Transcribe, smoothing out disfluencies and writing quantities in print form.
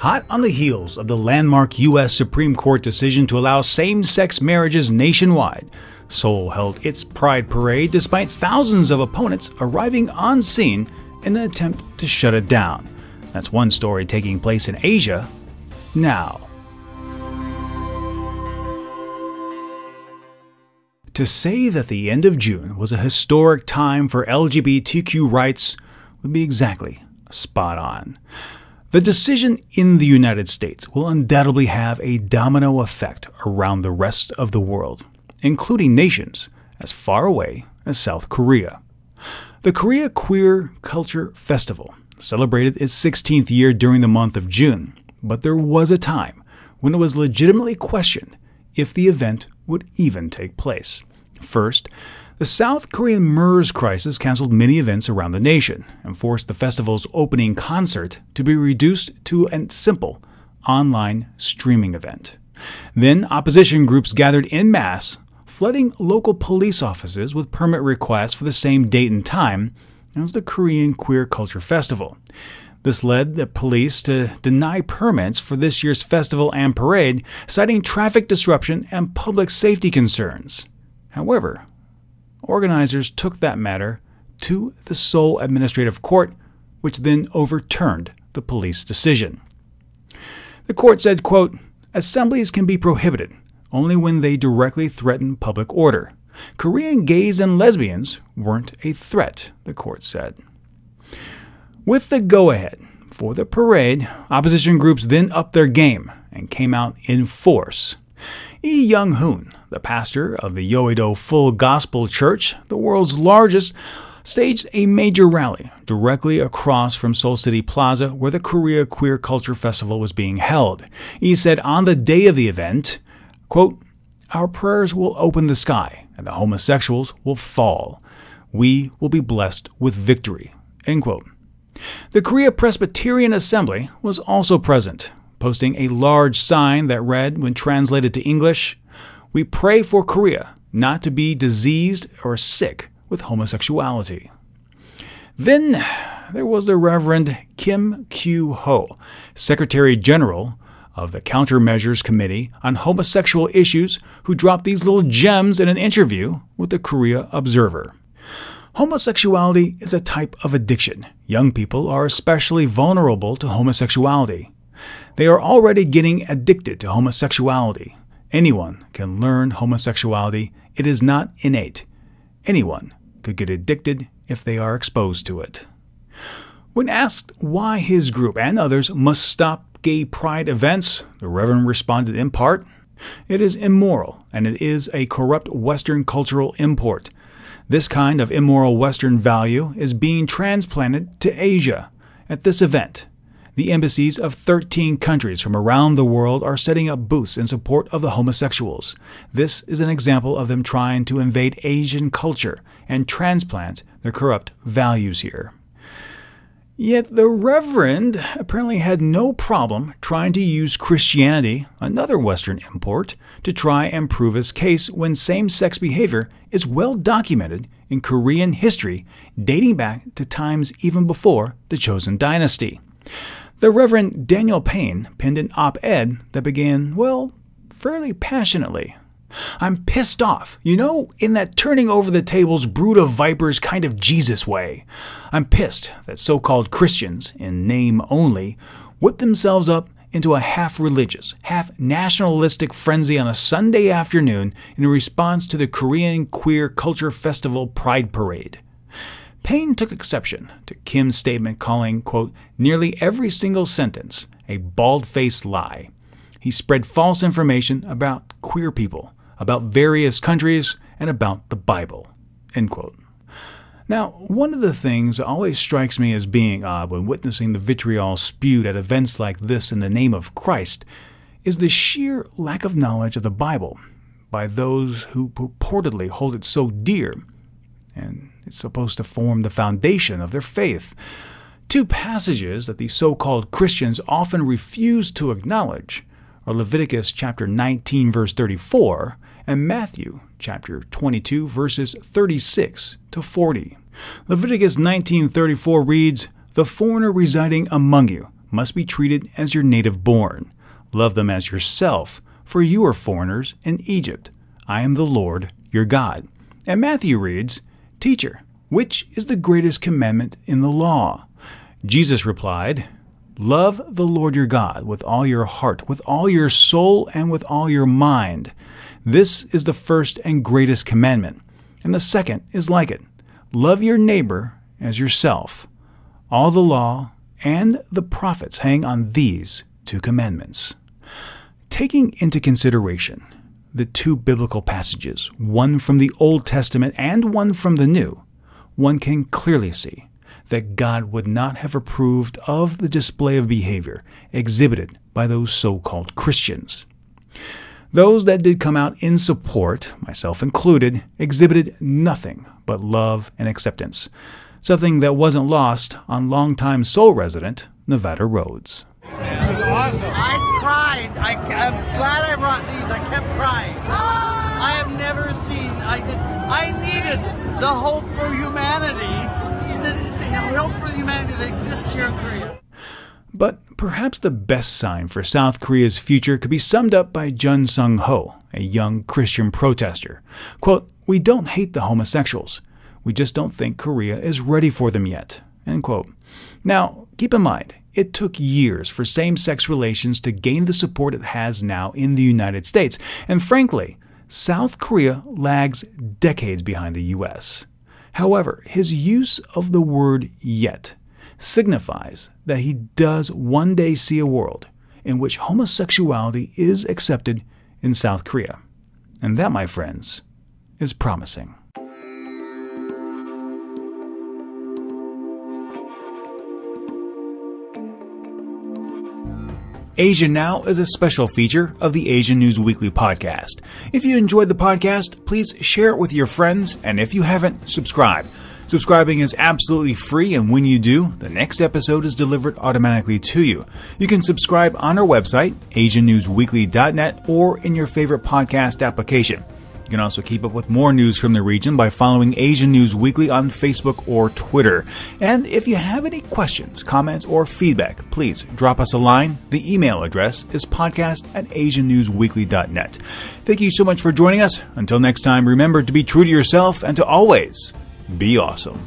Hot on the heels of the landmark U.S. Supreme Court decision to allow same-sex marriages nationwide, Seoul held its Pride Parade despite thousands of opponents arriving on scene in an attempt to shut it down. That's one story taking place in Asia now. To say that the end of June was a historic time for LGBTQ rights would be exactly spot on. The decision in the United States will undoubtedly have a domino effect around the rest of the world, including nations as far away as South Korea. The Korea Queer Culture Festival celebrated its 16th year during the month of June, but there was a time when it was legitimately questioned if the event would even take place. First, the South Korean MERS crisis canceled many events around the nation and forced the festival's opening concert to be reduced to a simple online streaming event. Then opposition groups gathered en masse, flooding local police offices with permit requests for the same date and time as the Korean Queer Culture Festival. This led the police to deny permits for this year's festival and parade, citing traffic disruption and public safety concerns. However, organizers took that matter to the Seoul Administrative Court, which then overturned the police decision. The court said, quote, "Assemblies can be prohibited only when they directly threaten public order. Korean gays and lesbians weren't a threat," the court said. With the go-ahead for the parade, opposition groups then upped their game and came out in force. Lee Young-hoon, the pastor of the Yeouido Full Gospel Church, the world's largest, staged a major rally directly across from Seoul City Plaza where the Korea Queer Culture Festival was being held. He said on the day of the event, quote, "Our prayers will open the sky and the homosexuals will fall. We will be blessed with victory," end quote. The Korea Presbyterian Assembly was also present, posting a large sign that read, when translated to English, "We pray for Korea not to be diseased or sick with homosexuality." Then there was the Reverend Kim Kyu-ho, Secretary General of the Countermeasures Committee on Homosexual Issues, who dropped these little gems in an interview with the Korea Observer. Homosexuality is a type of addiction. Young people are especially vulnerable to homosexuality. They are already getting addicted to homosexuality. Anyone can learn homosexuality. It is not innate. Anyone could get addicted if they are exposed to it. When asked why his group and others must stop gay pride events, the Reverend responded in part, "It is immoral and it is a corrupt Western cultural import. This kind of immoral Western value is being transplanted to Asia. At this event, the embassies of 13 countries from around the world are setting up booths in support of the homosexuals. This is an example of them trying to invade Asian culture and transplant their corrupt values here." Yet the Reverend apparently had no problem trying to use Christianity, another Western import, to try and prove his case when same-sex behavior is well documented in Korean history dating back to times even before the Chosun dynasty. The Reverend Daniel Payne penned an op-ed that began, well, fairly passionately. "I'm pissed off, in that turning over the tables brood of vipers kind of Jesus way. I'm pissed that so-called Christians, in name only, whip themselves up into a half-religious, half-nationalistic frenzy on a Sunday afternoon in response to the Korean Queer Culture Festival Pride Parade." Payne took exception to Kim's statement calling, quote, "nearly every single sentence a bald-faced lie. He spread false information about queer people, about various countries, and about the Bible," end quote. Now, one of the things that always strikes me as being odd when witnessing the vitriol spewed at events like this in the name of Christ is the sheer lack of knowledge of the Bible by those who purportedly hold it so dear, and it's supposed to form the foundation of their faith. Two passages that the so-called Christians often refuse to acknowledge are Leviticus chapter 19, verse 34, and Matthew chapter 22, verses 36 to 40. Leviticus 19:34 reads, "The foreigner residing among you must be treated as your native born. Love them as yourself, for you are foreigners in Egypt. I am the Lord your God." And Matthew reads, "Teacher, which is the greatest commandment in the law?" Jesus replied, "Love the Lord your God with all your heart, with all your soul, and with all your mind. This is the first and greatest commandment, and the second is like it. Love your neighbor as yourself. All the law and the prophets hang on these two commandments." Taking into consideration the two biblical passages, one from the Old Testament and one from the New, one can clearly see that God would not have approved of the display of behavior exhibited by those so-called Christians. Those that did come out in support, myself included, exhibited nothing but love and acceptance, something that wasn't lost on longtime Seoul resident Nevada Rhodes. It was awesome. I cried. I'm glad I brought these. I kept crying. I have never seen. I needed the hope for humanity. The hope for humanity that exists here in Korea. But perhaps the best sign for South Korea's future could be summed up by Jun Sung-ho, a young Christian protester. Quote, "We don't hate the homosexuals. We just don't think Korea is ready for them yet." End quote. Now, keep in mind, it took years for same-sex relations to gain the support it has now in the United States. And frankly, South Korea lags decades behind the U.S. However, his use of the word yet signifies that he does one day see a world in which homosexuality is accepted in South Korea. And that, my friends, is promising. Asia Now is a special feature of the Asian News Weekly podcast. If you enjoyed the podcast, please share it with your friends, and if you haven't, subscribe. Subscribing is absolutely free, and when you do, the next episode is delivered automatically to you. You can subscribe on our website, asiannewsweekly.net, or in your favorite podcast application. You can also keep up with more news from the region by following Asian News Weekly on Facebook or Twitter. And if you have any questions, comments, or feedback, please drop us a line. The email address is podcast@asiannewsweekly.net. Thank you so much for joining us. Until next time, remember to be true to yourself and to always be awesome.